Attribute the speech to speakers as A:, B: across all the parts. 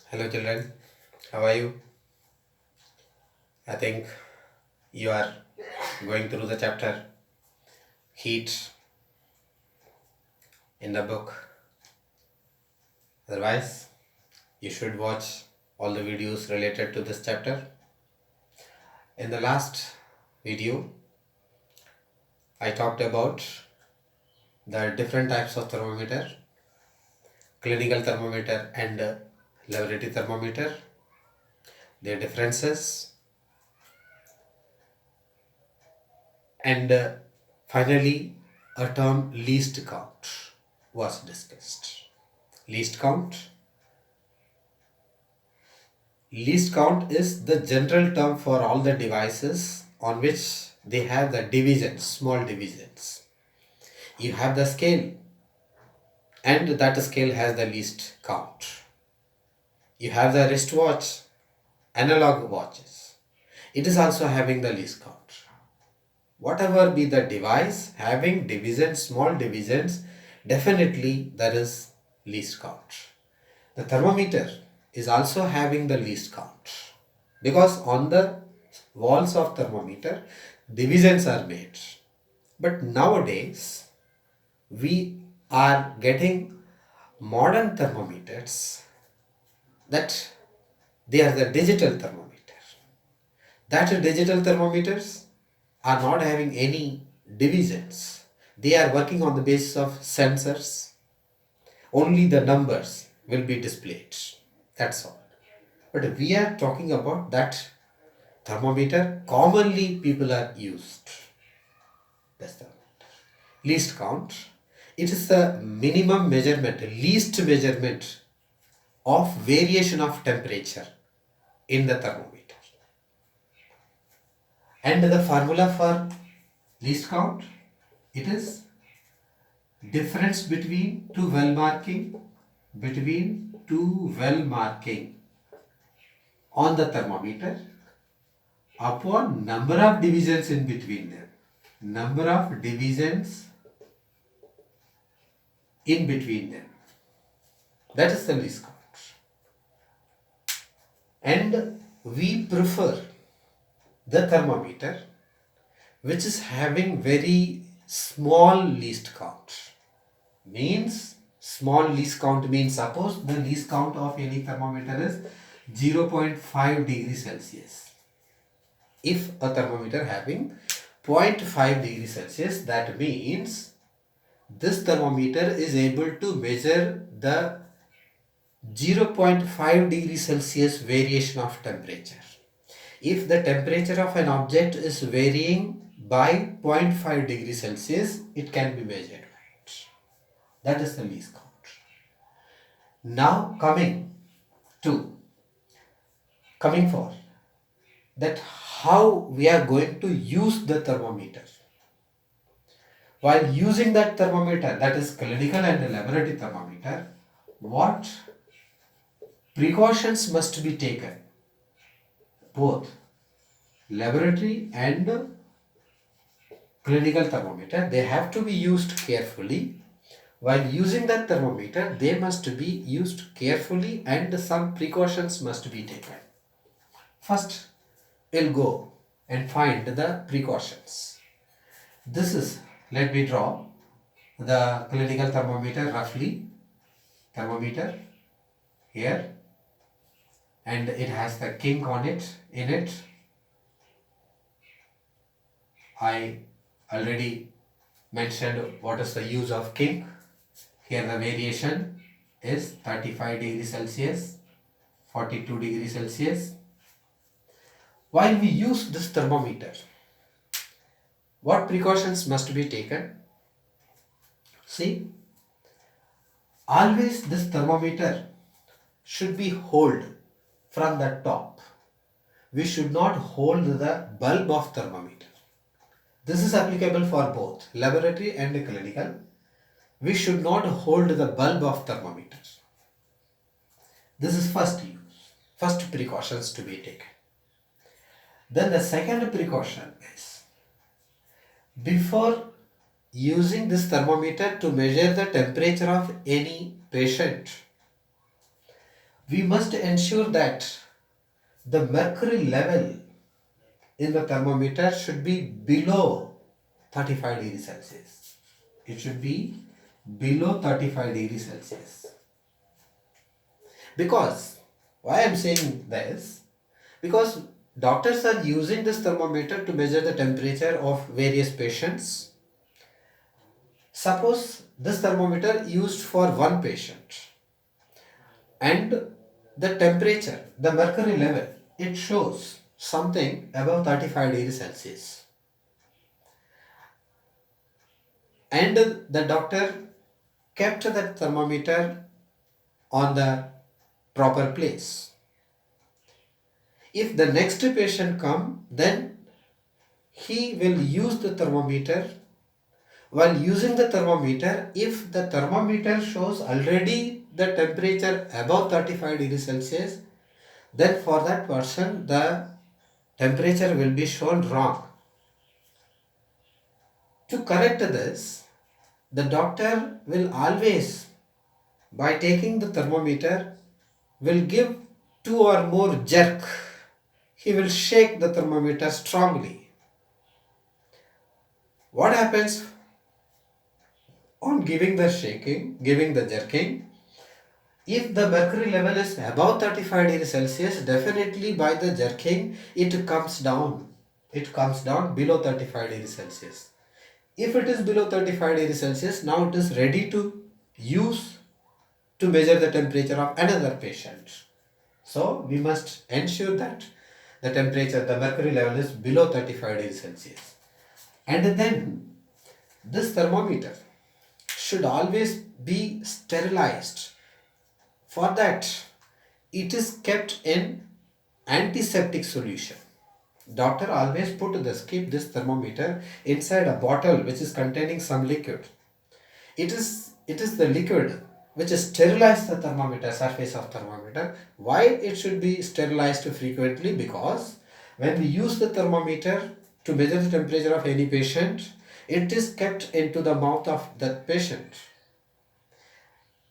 A: Hello, children. How are you? I think you are going through the chapter Heat in the book. Otherwise, you should watch all the videos related to this chapter. In the last video, I talked about the different types of thermometer, clinical thermometer and laboratory thermometer, their differences, and finally, a term least count was discussed. Least count. Least count is the general term for all the devices on which they have the divisions, small divisions. You have the scale, and that scale has the least count. You have the wristwatch, analog watches. It is also having the least count. Whatever be the device having divisions, small divisions, definitely there is least count. The thermometer is also having the least count because on the walls of thermometer divisions are made. But nowadays we are getting modern thermometers that they are the digital thermometer. That digital thermometers are not having any divisions. They are working on the basis of sensors. Only the numbers will be displayed. That's all. But we are talking about that thermometer commonly people are used. That's the least count. It is the minimum measurement, least measurement of variation of temperature in the thermometer. And the formula for least count, it is difference between two well marking on the thermometer upon number of divisions in between them. Number of divisions in between them. That is the least count. And we prefer the thermometer which is having very small least count. Means small least count means suppose the least count of any thermometer is 0.5 degrees Celsius. If a thermometer having 0.5 degrees Celsius, that means this thermometer is able to measure the 0.5 degree Celsius variation of temperature. If the temperature of an object is varying by 0.5 degree Celsius, it can be measured by it. That is the least count. Now coming for that how we are going to use the thermometer. While using that thermometer, that is clinical and laboratory thermometer, what precautions must be taken? Both laboratory and clinical thermometer, they have to be used carefully. While using that thermometer, they must be used carefully and some precautions must be taken. First, we'll go and find the precautions. This is, let me draw the clinical thermometer roughly. Thermometer here, and it has the kink on it, in it. I already mentioned what is the use of kink. Here the variation is 35 degrees Celsius, 42 degrees Celsius. While we use this thermometer, what precautions must be taken? See, always this thermometer should be held from the top. We should not hold the bulb of thermometer. This is applicable for both laboratory and clinical. We should not hold the bulb of thermometer. This is first precautions to be taken. Then the second precaution is, before using this thermometer to measure the temperature of any patient, we must ensure that the mercury level in the thermometer should be below 35 degrees Celsius. It should be below 35 degrees Celsius. Because, why I am saying this? Because doctors are using this thermometer to measure the temperature of various patients. Suppose this thermometer used for one patient and the temperature, the mercury level, it shows something above 35 degrees Celsius. And the doctor kept that thermometer on the proper place. If the next patient come, then he will use the thermometer. While using the thermometer, if the thermometer shows already the temperature above 35 degrees Celsius, then for that person the temperature will be shown wrong. To correct this, the doctor will always, by taking the thermometer, will give two or more jerk. He will shake the thermometer strongly. What happens on giving the shaking, giving the jerking? If the mercury level is above 35 degrees Celsius, definitely by the jerking, it comes down. It comes down below 35 degrees Celsius. If it is below 35 degrees Celsius, now it is ready to use to measure the temperature of another patient. So we must ensure that the temperature, the mercury level is below 35 degrees Celsius. And then this thermometer should always be sterilized. For that, it is kept in antiseptic solution. Doctor always keep this thermometer inside a bottle which is containing some liquid. It is the liquid which sterilizes the thermometer, surface of thermometer. Why it should be sterilized frequently? Because when we use the thermometer to measure the temperature of any patient, it is kept into the mouth of that patient.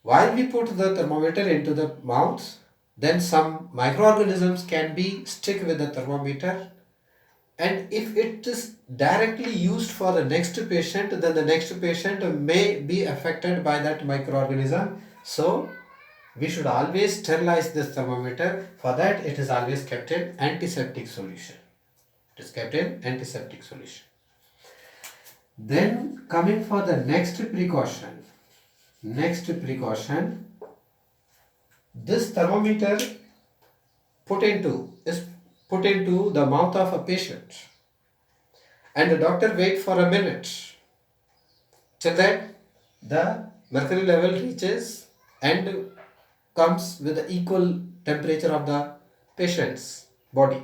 A: While we put the thermometer into the mouth, then some microorganisms can be stick with the thermometer, and if it is directly used for the next patient, then the next patient may be affected by that microorganism. So we should always sterilize this thermometer. For that, it is always kept in antiseptic solution. It is kept in antiseptic solution. Then coming for the next precaution, this thermometer is put into the mouth of a patient, and the doctor wait for a minute till that the mercury level reaches and comes with the equal temperature of the patient's body.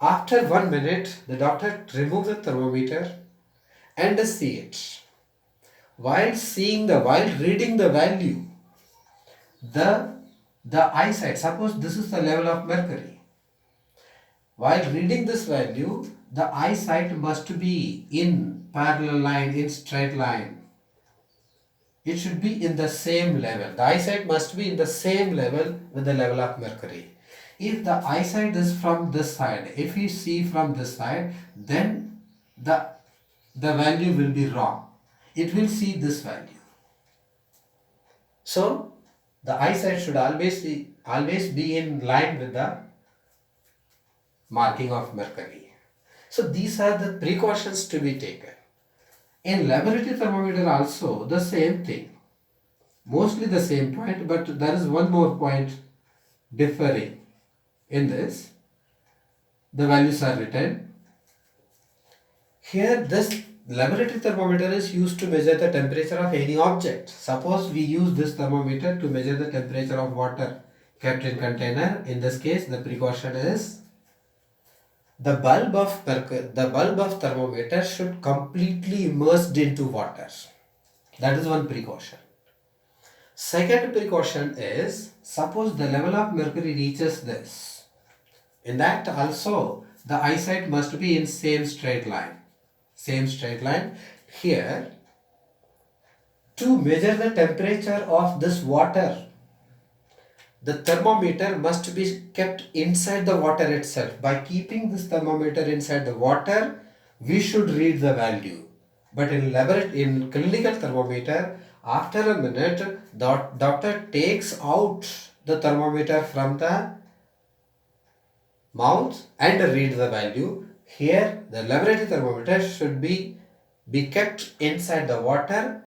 A: After 1 minute, the doctor remove the thermometer and see it. While reading the value, the eyesight, suppose this is the level of mercury. While reading this value, the eyesight must be in parallel line, in straight line. It should be in the same level. The eyesight must be in the same level with the level of mercury. If the eyesight is from this side, if you see from this side, then the value will be wrong. It will see this value. So the eyesight should always be in line with the marking of mercury. So these are the precautions to be taken. In laboratory thermometer also the same thing, mostly the same point, but there is one more point differing in this. The values are written here. This laboratory thermometer is used to measure the temperature of any object. Suppose we use this thermometer to measure the temperature of water kept in container. In this case, the precaution is the bulb of thermometer should completely immersed into water. That is one precaution. Second precaution is, suppose the level of mercury reaches this. In that also the eyesight must be in same straight line. Same straight line. Here, to measure the temperature of this water, the thermometer must be kept inside the water itself. By keeping this thermometer inside the water, we should read the value. But in clinical thermometer, after a minute, the doctor takes out the thermometer from the mouth and read the value. Here, the laboratory thermometer should be kept inside the water